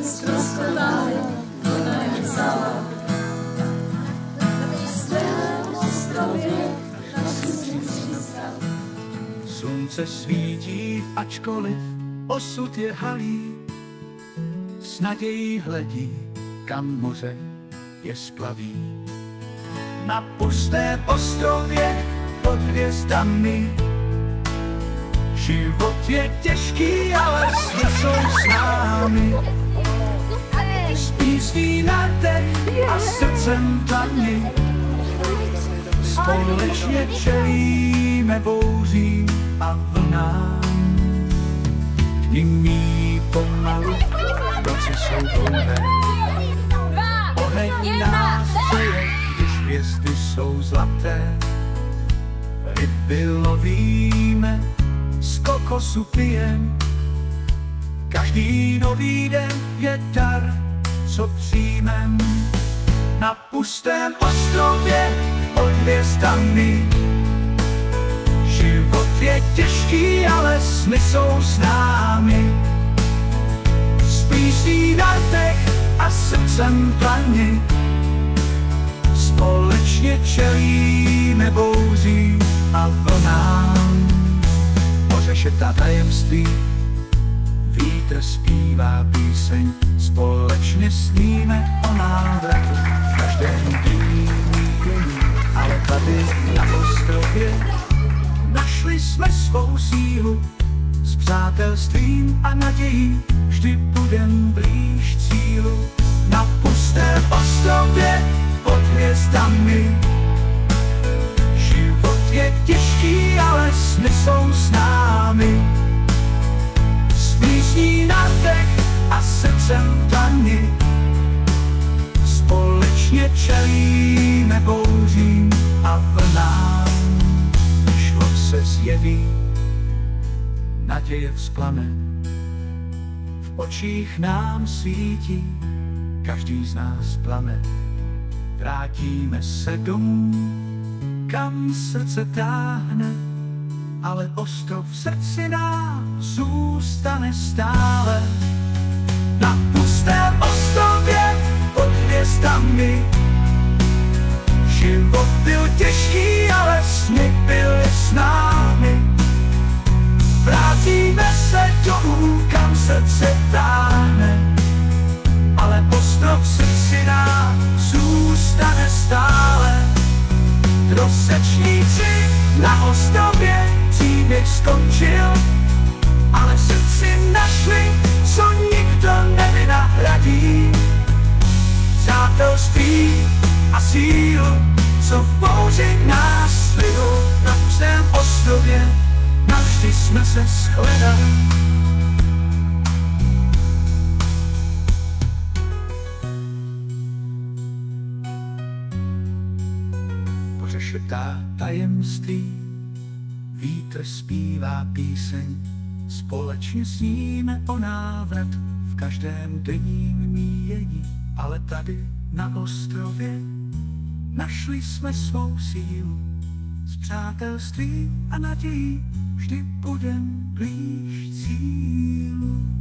ztroskotaly, vlna je vzala. Na svém ostrově našli si přístav. Slunce svítí, ačkoliv osud je halý, s nadějí hledí, kam moře je splaví. Na pustém ostrově pod hvězdami život je těžký, ale sny jsou s námi. S písní na dech a srdcem dlani společně čelíme bouřím a vlnám. Dny mí pomalu, noci jsou dlouhé. Oheň nás přeje, když hvězdy jsou zlaté. Ryby lovíme, z kokosu pijem. Každý nový den je dar, co přijmem. Na pustém ostrově pod hvězdami život je těžký, ale sny jsou s námi. S písní na dech a srdcem dlani společně čelíme bouřím a vlnám. Moře šeptá tajemství, vítr zpívá píseň, společně sníme o návratu v každém dní. Ale tady na ostrově našli jsme svou sílu, s přátelstvím a nadějí vždy budem blíž cílu. Na pustém ostrově pod hvězdami život je těžký, ale sny jsou s námi. S písní na dech a srdcem dlani společně čelíme bouřím a vlnám. Šlo se zjeví, naděje vzplane, v očích nám svítí, každý z nás plane. Vrátíme se domů, kam srdce táhne, ale ostrov v srdci nám zůstane stále. Na pustém ostrově pod hvězdami život byl těžký, ale sny byly s námi. Vrátíme se domů, kam srdce táhne, ale ostrov v srdci nám zůstane stále. Trosečníci na ostrově příběh skončil, ale v srdci našli, co nikdo nevynahradí. Přátelství a sílu, co v bouři nás lidu. Na pustém ostrově navždy jsme se shledali. Moře šeptá tajemství, vítr zpívá píseň, společně sníme o návrat v každém denním míjení. Ale tady na ostrově našli jsme svou sílu, s přátelstvím a nadějí vždy budem blíž cílu.